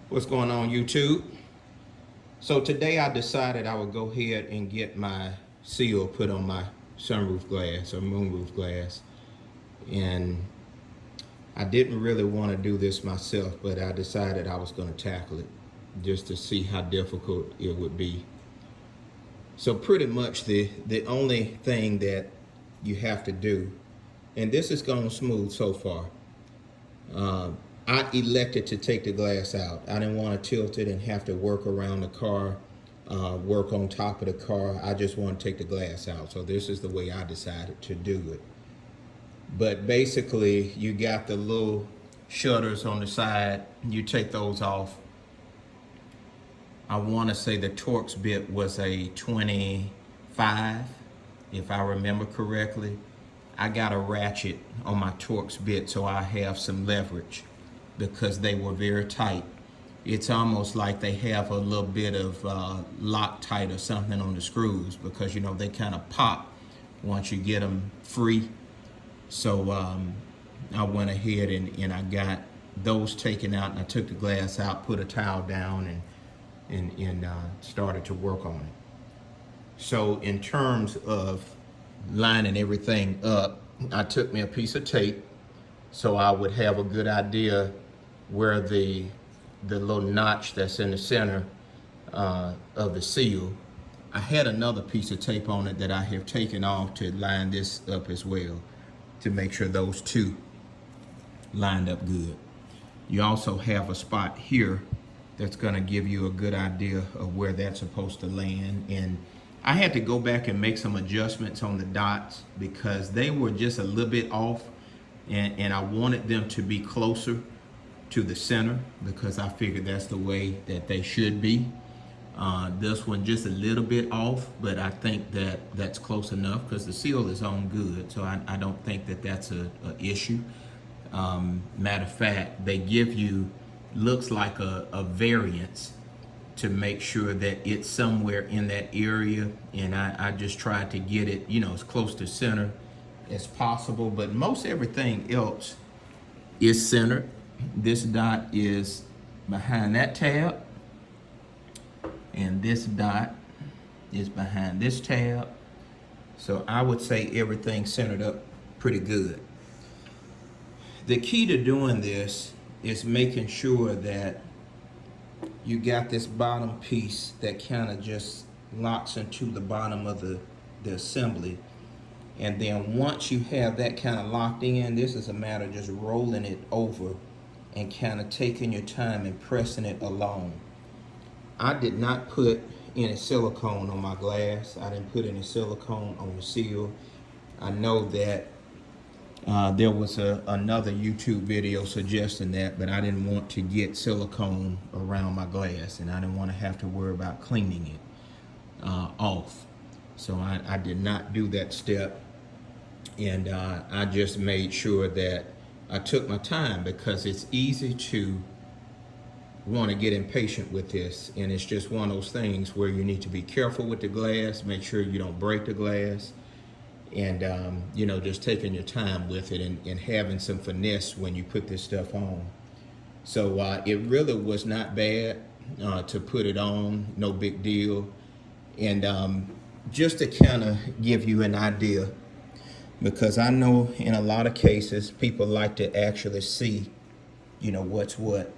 What's going on, YouTube? So today I decided I would go ahead and get my seal put on my sunroof glass or moonroof glass. And I didn't really want to do this myself, but I decided I was going to tackle it just to see how difficult it would be. So pretty much the only thing that you have to do, and this is going smooth so far, I elected to take the glass out. I didn't want to tilt it and have to work around the car, work on top of the car. I just want to take the glass out. So this is the way I decided to do it. But basically, you got the little shutters on the side. You take those off. I want to say the Torx bit was a 25, if I remember correctly. I got a ratchet on my Torx bit so I have some leverage, because they were very tight. It's almost like they have a little bit of Loctite or something on the screws, because you know they kind of pop once you get them free. So I went ahead and I got those taken out, and I took the glass out, put a towel down, and started to work on it. So in terms of lining everything up, I took me a piece of tape so I would have a good idea where the little notch that's in the center of the seal. I had another piece of tape on it that I have taken off to line this up as well, to make sure those two lined up good. You also have a spot here that's going to give you a good idea of where that's supposed to land. And I had to go back and make some adjustments on the dots because they were just a little bit off, and I wanted them to be closer to the center because I figured that's the way that they should be. This one just a little bit off, but I think that that's close enough because the seal is on good, so I don't think that that's a issue. Matter of fact, they give you, looks like a variance to make sure that it's somewhere in that area, and I just tried to get it, you know, as close to center as possible, but most everything else is centered. This dot is behind that tab, and this dot is behind this tab. So I would say everything's centered up pretty good. The key to doing this is making sure that you got this bottom piece that kind of just locks into the bottom of the assembly. And then once you have that kind of locked in, this is a matter of just rolling it over and kind of taking your time and pressing it along. I did not put any silicone on my glass. I didn't put any silicone on the seal. I know that there was another YouTube video suggesting that, but I didn't want to get silicone around my glass, and I didn't want to have to worry about cleaning it off. So I did not do that step, and I just made sure that I took my time, because it's easy to want to get impatient with this, and it's just one of those things where you need to be careful with the glass, make sure you don't break the glass, and you know, just taking your time with it and having some finesse when you put this stuff on. So it really was not bad to put it on, no big deal. And just to kind of give you an idea, because I know in a lot of cases people like to actually see, you know, what's what.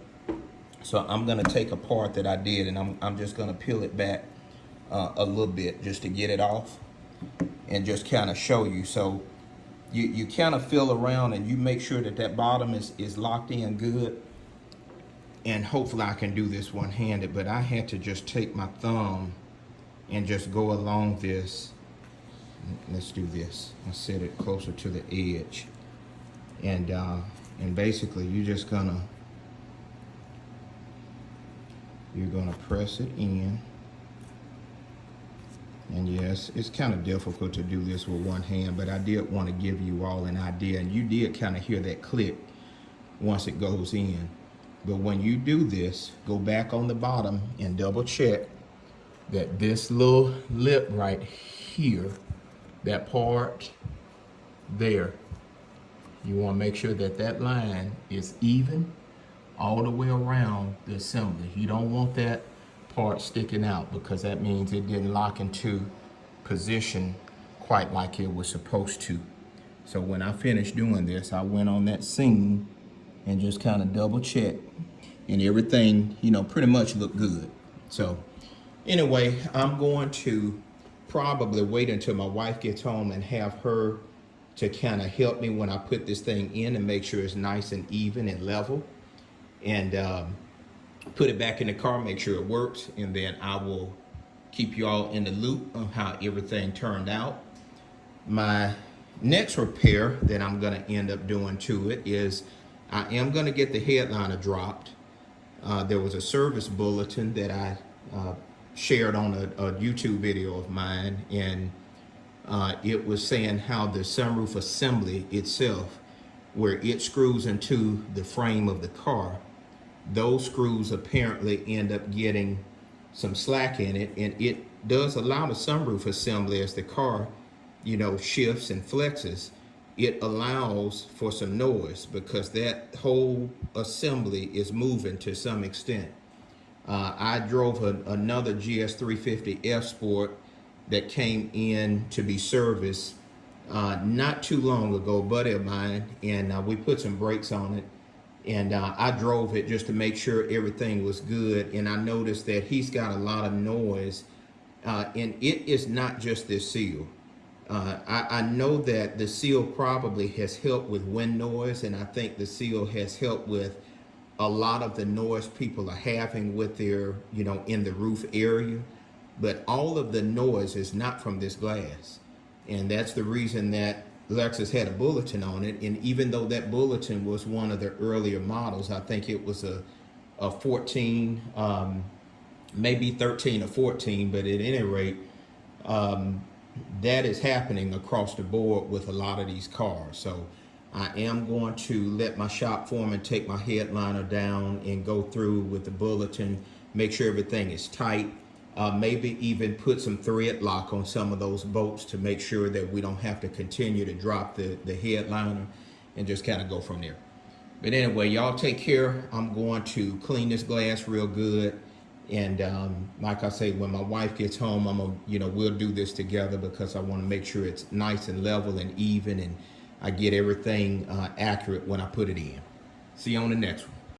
So I'm gonna take a part that I did, and I'm just gonna peel it back a little bit just to get it off and just kind of show you. So you kind of feel around and you make sure that that bottom is locked in good. And hopefully I can do this one-handed, but I had to just take my thumb and just go along this. Let's do this. I set it closer to the edge, and basically you're gonna press it in. And yes, it's kind of difficult to do this with one hand, but I did want to give you all an idea, and you did kind of hear that click once it goes in. But when you do this, go back on the bottom and double check that this little lip right here, that part there, you want to make sure that that line is even all the way around the the assembly. You don't want that part sticking out because that means it didn't lock into position quite like it was supposed to. So when I finished doing this, I went on that scene and just kind of double checked, and everything, you know, pretty much looked good. So anyway, I'm going to probably wait until my wife gets home and have her to kind of help me when I put this thing in and make sure it's nice and even and level, and put it back in the car, make sure it works, and then I will keep you all in the loop on how everything turned out. My next repair that I'm going to end up doing to it is I am going to get the headliner dropped. There was a service bulletin that I shared on a YouTube video of mine, and it was saying how the sunroof assembly itself, where it screws into the frame of the car, those screws apparently end up getting some slack in it, and it does allow the sunroof assembly, as the car, you know, shifts and flexes, it allows for some noise because that whole assembly is moving to some extent. I drove another GS350 F-Sport that came in to be serviced not too long ago, a buddy of mine, and we put some brakes on it, and I drove it just to make sure everything was good, and I noticed that he's got a lot of noise, and it is not just this seal. I know that the seal probably has helped with wind noise, and I think the seal has helped with a lot of the noise people are having with their, you know, in the roof area. But all of the noise is not from this glass. And that's the reason that Lexus had a bulletin on it. And even though that bulletin was one of the earlier models, I think it was a 14, maybe 13 or 14, but at any rate, that is happening across the board with a lot of these cars. So I am going to let my shop foreman take my headliner down and go through with the bulletin, make sure everything is tight, maybe even put some thread lock on some of those bolts to make sure that we don't have to continue to drop the headliner, and just kind of go from there. But anyway, y'all take care. I'm going to clean this glass real good. And like I say, when my wife gets home, I'm gonna, you know, we'll do this together because I want to make sure it's nice and level and even, and I get everything accurate when I put it in. See you on the next one.